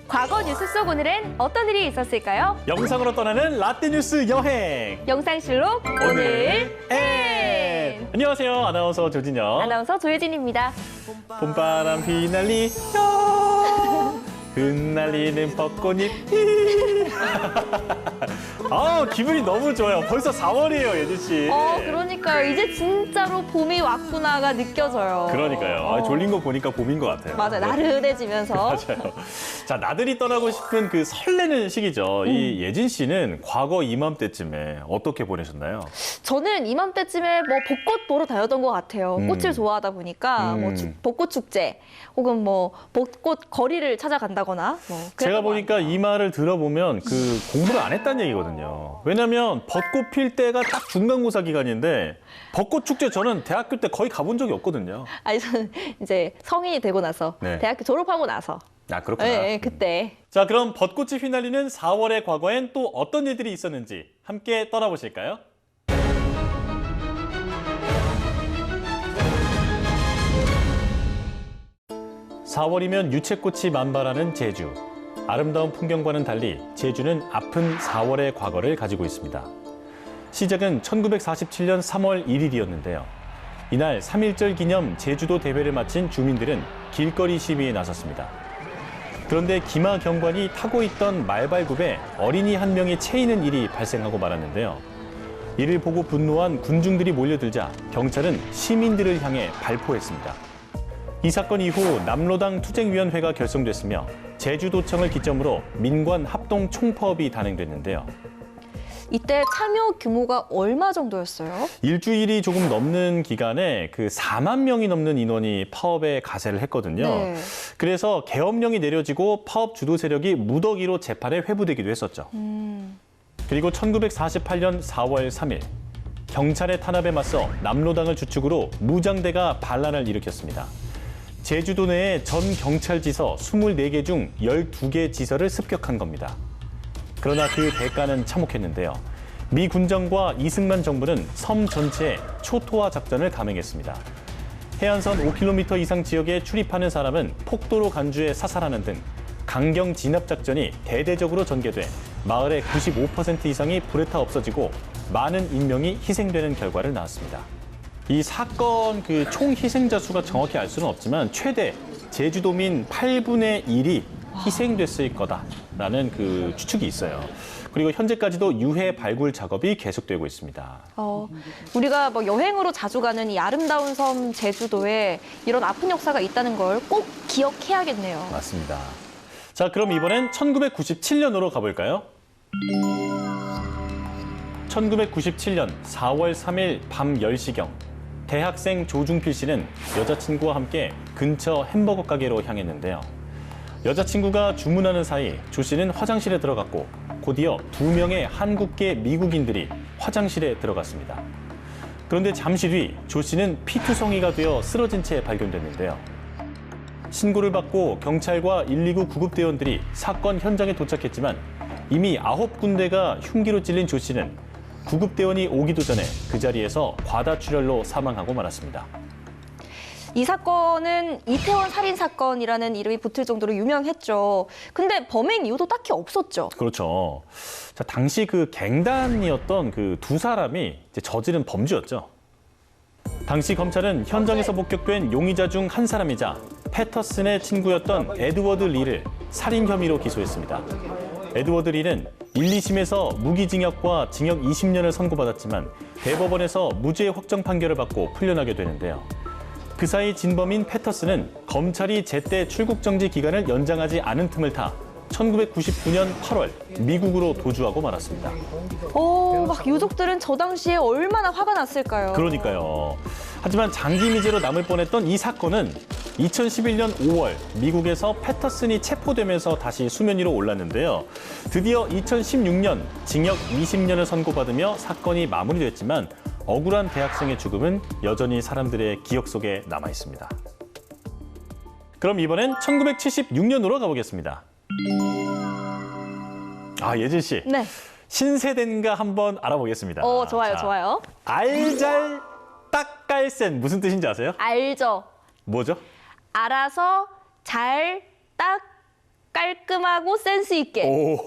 과거 뉴스 속 오늘은 어떤 일이 있었을까요? 영상으로 떠나는 라떼 뉴스 여행. 영상실록 오늘 N. 안녕하세요. 아나운서 조진영. 아나운서 조혜진입니다. 봄바람 휘날리며 흩날리는 벚꽃잎. 기분이 너무 좋아요. 벌써 4월이에요, 예진 씨. 그러니까요. 이제 진짜로 봄이 왔구나가 느껴져요. 그러니까요. 졸린 거 보니까 봄인 것 같아요. 맞아요. 네. 나른해지면서. 맞아요. 자, 나들이 떠나고 싶은 그 설레는 시기죠. 이 예진 씨는 과거 이맘때쯤에 어떻게 보내셨나요? 저는 이맘때쯤에 뭐 벚꽃 보러 다녔던 것 같아요. 꽃을 좋아하다 보니까 뭐 벚꽃 축제 혹은 뭐 벚꽃 거리를 찾아간다거나 뭐. 제가 보니까 이 말을 들어보면 그 공부를 안 했다는 얘기거든요. 왜냐면 벚꽃 필 때가 딱 중간고사 기간인데 벚꽃 축제 저는 대학교 때 거의 가본 적이 없거든요. 아니 저는 이제 성인이 되고 나서 네. 대학교 졸업하고 나서. 아, 그렇구나. 네, 그때. 자, 그럼 벚꽃이 휘날리는 4월의 과거엔 또 어떤 일들이 있었는지 함께 떠나보실까요? (4월이면) 유채꽃이 만발하는 제주. 아름다운 풍경과는 달리 제주는 아픈 4월의 과거를 가지고 있습니다. 시작은 1947년 3월 1일이었는데요. 이날 3.1절 기념 제주도 대회를 마친 주민들은 길거리 시위에 나섰습니다. 그런데 기마 경관이 타고 있던 말발굽에 어린이 한 명이 채이는 일이 발생하고 말았는데요. 이를 보고 분노한 군중들이 몰려들자 경찰은 시민들을 향해 발포했습니다. 이 사건 이후 남로당 투쟁위원회가 결성됐으며 제주도청을 기점으로 민관 합동 총파업이 단행됐는데요. 이때 참여 규모가 얼마 정도였어요? 일주일이 조금 넘는 기간에 그 4만 명이 넘는 인원이 파업에 가세를 했거든요. 네. 그래서 계엄령이 내려지고 파업 주도 세력이 무더기로 재판에 회부되기도 했었죠. 그리고 1948년 4월 3일 경찰의 탄압에 맞서 남로당을 주축으로 무장대가 반란을 일으켰습니다. 제주도 내에 전 경찰지서 24개 중 12개 지서를 습격한 겁니다. 그러나 그 대가는 참혹했는데요. 미 군정과 이승만 정부는 섬 전체에 초토화 작전을 감행했습니다. 해안선 5km 이상 지역에 출입하는 사람은 폭도로 간주해 사살하는 등 강경 진압 작전이 대대적으로 전개돼 마을의 95% 이상이 불에 타 없어지고 많은 인명이 희생되는 결과를 낳았습니다. 이 사건 그 총 희생자 수가 정확히 알 수는 없지만 최대 제주도민 8분의 1이 희생됐을 거다라는 그 추측이 있어요. 그리고 현재까지도 유해 발굴 작업이 계속되고 있습니다. 우리가 뭐 여행으로 자주 가는 이 아름다운 섬 제주도에 이런 아픈 역사가 있다는 걸 꼭 기억해야겠네요. 맞습니다. 자, 그럼 이번엔 1997년으로 가볼까요? 1997년 4월 3일 밤 10시경 대학생 조중필 씨는 여자친구와 함께 근처 햄버거 가게로 향했는데요. 여자친구가 주문하는 사이 조 씨는 화장실에 들어갔고 곧이어 2명의 한국계 미국인들이 화장실에 들어갔습니다. 그런데 잠시 뒤 조 씨는 피투성이가 되어 쓰러진 채 발견됐는데요. 신고를 받고 경찰과 119 구급대원들이 사건 현장에 도착했지만 이미 9군데가 흉기로 찔린 조 씨는 구급대원이 오기도 전에 그 자리에서 과다출혈로 사망하고 말았습니다. 이 사건은 이태원 살인 사건이라는 이름이 붙을 정도로 유명했죠. 근데 범행 이유도 딱히 없었죠. 그렇죠. 자, 당시 그 갱단이었던 그 두 사람이 이제 저지른 범죄였죠. 당시 검찰은 현장에서 목격된 용의자 중 한 사람이자 패터슨의 친구였던 에드워드 리를 살인 혐의로 기소했습니다. 에드워드 리는 1, 2심에서 무기징역과 징역 20년을 선고받았지만 대법원에서 무죄 확정 판결을 받고 풀려나게 되는데요. 그 사이 진범인 패터슨은 검찰이 제때 출국정지 기간을 연장하지 않은 틈을 타 1999년 8월 미국으로 도주하고 말았습니다. 막 유족들은 저 당시에 얼마나 화가 났을까요? 그러니까요. 하지만 장기 미제로 남을 뻔했던 이 사건은 2011년 5월 미국에서 패터슨이 체포되면서 다시 수면 위로 올랐는데요. 드디어 2016년 징역 20년을 선고받으며 사건이 마무리됐지만 억울한 대학생의 죽음은 여전히 사람들의 기억 속에 남아 있습니다. 그럼 이번엔 1976년으로 가보겠습니다. 예진 씨. 네. 신세대인가 한번 알아보겠습니다. 좋아요, 좋아요. 알잘 딱깔센 무슨 뜻인지 아세요? 알죠. 뭐죠? 알아서 잘 딱 깔끔하고 센스 있게. 오,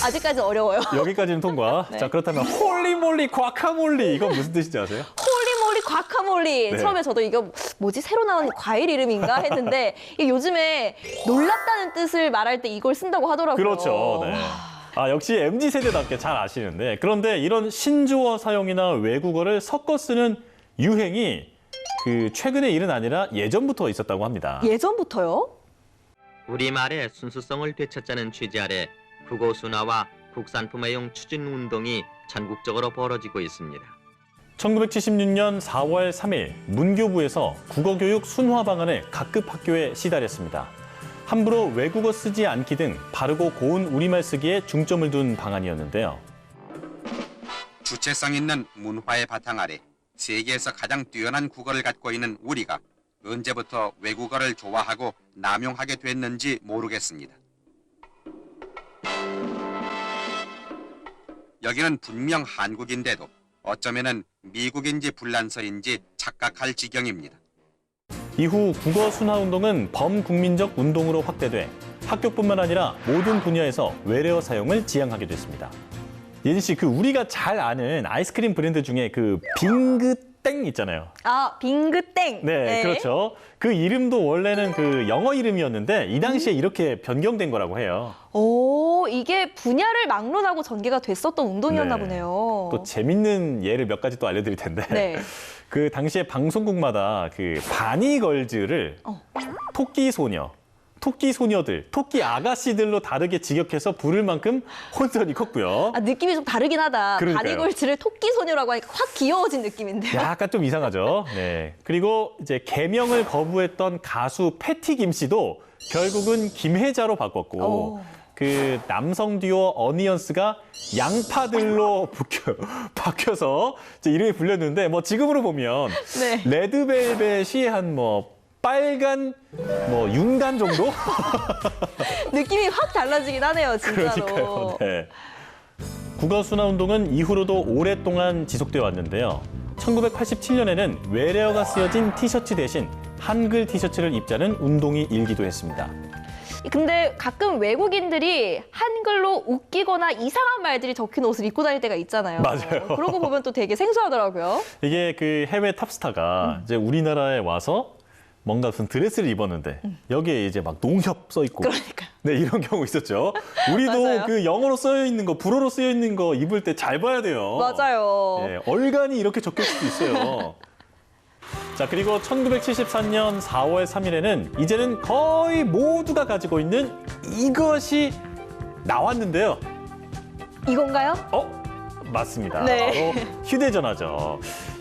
아직까지 어려워요. 여기까지는 통과. 네. 자, 그렇다면 홀리몰리 과카몰리 이건 무슨 뜻인지 아세요? 홀리몰리 과카몰리. 네. 처음에 저도 이거 뭐지 새로 나온 과일 이름인가 했는데 이게 요즘에 놀랍다는 뜻을 말할 때 이걸 쓴다고 하더라고요. 그렇죠. 네. 아, 역시 MZ세대답게 잘 아시는데 그런데 이런 신조어 사용이나 외국어를 섞어 쓰는 유행이 그 최근의 일은 아니라 예전부터 있었다고 합니다. 예전부터요? 우리말의 순수성을 되찾자는 취지 아래 국어 순화와 국산품 애용 추진 운동이 전국적으로 벌어지고 있습니다. 1976년 4월 3일 문교부에서 국어교육 순화 방안을 각급 학교에 시달했습니다. 함부로 외국어 쓰지 않기 등 바르고 고운 우리말 쓰기에 중점을 둔 방안이었는데요. 주체성 있는 문화의 바탕 아래 세계에서 가장 뛰어난 국어를 갖고 있는 우리가 언제부터 외국어를 좋아하고 남용하게 됐는지 모르겠습니다. 여기는 분명 한국인데도 어쩌면은 미국인지 불란서인지 착각할 지경입니다. 이후 국어 순화 운동은 범국민적 운동으로 확대돼 학교뿐만 아니라 모든 분야에서 외래어 사용을 지향하게 됐습니다. 예진 씨, 그 우리가 잘 아는 아이스크림 브랜드 중에 그 빙그땡 있잖아요. 아, 빙그땡. 네, 그렇죠. 그 이름도 원래는 그 영어 이름이었는데 이 당시에 이렇게 변경된 거라고 해요. 오, 이게 분야를 막론하고 전개가 됐었던 운동이었나 네. 보네요. 또 재밌는 예를 몇 가지 또 알려드릴 텐데 네. 그 당시에 방송국마다 그 바니걸즈를 토끼 소녀, 토끼 소녀들, 토끼 아가씨들로 다르게 직역해서 부를 만큼 혼선이 컸고요. 아, 느낌이 좀 다르긴 하다. 그러니까요. 바니걸즈를 토끼 소녀라고 하니까 확 귀여워진 느낌인데요. 약간 좀 이상하죠. 네. 그리고 이제 개명을 거부했던 가수 패티 김 씨도 결국은 김혜자로 바꿨고 오. 그 남성 듀오 어니언스가 양파들로 바뀌어서 이제 이름이 불렸는데 뭐 지금으로 보면 네. 레드벨벳이 한 뭐 빨간 뭐 윤간 정도? 느낌이 확 달라지긴 하네요, 진짜로. 그러니까요. 네. 국어 순화 운동은 이후로도 오랫동안 지속되어 왔는데요. 1987년에는 외래어가 쓰여진 티셔츠 대신 한글 티셔츠를 입자는 운동이 일기도 했습니다. 근데 가끔 외국인들이 한글로 웃기거나 이상한 말들이 적힌 옷을 입고 다닐 때가 있잖아요. 맞아요. 그러고 보면 또 되게 생소하더라고요. 이게 그 해외 탑스타가 이제 우리나라에 와서 뭔가 무슨 드레스를 입었는데 여기에 이제 막 농협 써 있고 그러니까. 네, 이런 경우 있었죠. 우리도 맞아요. 그 영어로 쓰여 있는 거, 불어로 쓰여 있는 거 입을 때 잘 봐야 돼요. 맞아요. 네, 얼간이 이렇게 적힐 수도 있어요. 자, 그리고 1974년 4월 3일에는 이제는 거의 모두가 가지고 있는 이것이 나왔는데요. 이건가요? 맞습니다. 네. 바로 휴대전화죠.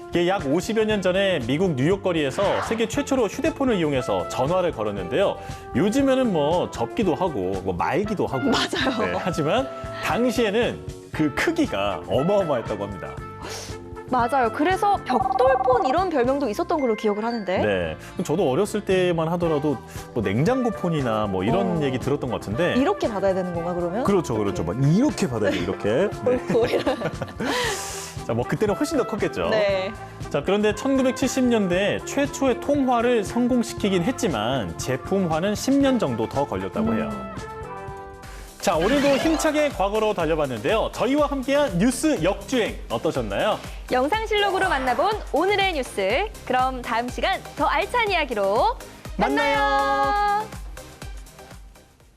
이게 약 50여 년 전에 미국 뉴욕 거리에서 세계 최초로 휴대폰을 이용해서 전화를 걸었는데요. 요즘에는 뭐 접기도 하고 뭐 말기도 하고. 맞아요. 네, 하지만 당시에는 그 크기가 어마어마했다고 합니다. 맞아요. 그래서 벽돌폰 이런 별명도 있었던 걸로 기억을 하는데. 네, 저도 어렸을 때만 하더라도 뭐 냉장고 폰이나 뭐 이런 얘기 들었던 것 같은데. 이렇게 받아야 되는 건가 그러면? 그렇죠, 그렇죠. 막 이렇게 받아야 돼, 이렇게. 네. 옳고 이런. 자, 뭐 그때는 훨씬 더 컸겠죠. 네. 자, 그런데 1970년대에 최초의 통화를 성공시키긴 했지만 제품화는 10년 정도 더 걸렸다고 해요. 자, 오늘도 힘차게 과거로 달려봤는데요. 저희와 함께한 뉴스 역주행 어떠셨나요? 영상실록으로 만나본 오늘의 뉴스. 그럼 다음 시간 더 알찬 이야기로 만나요.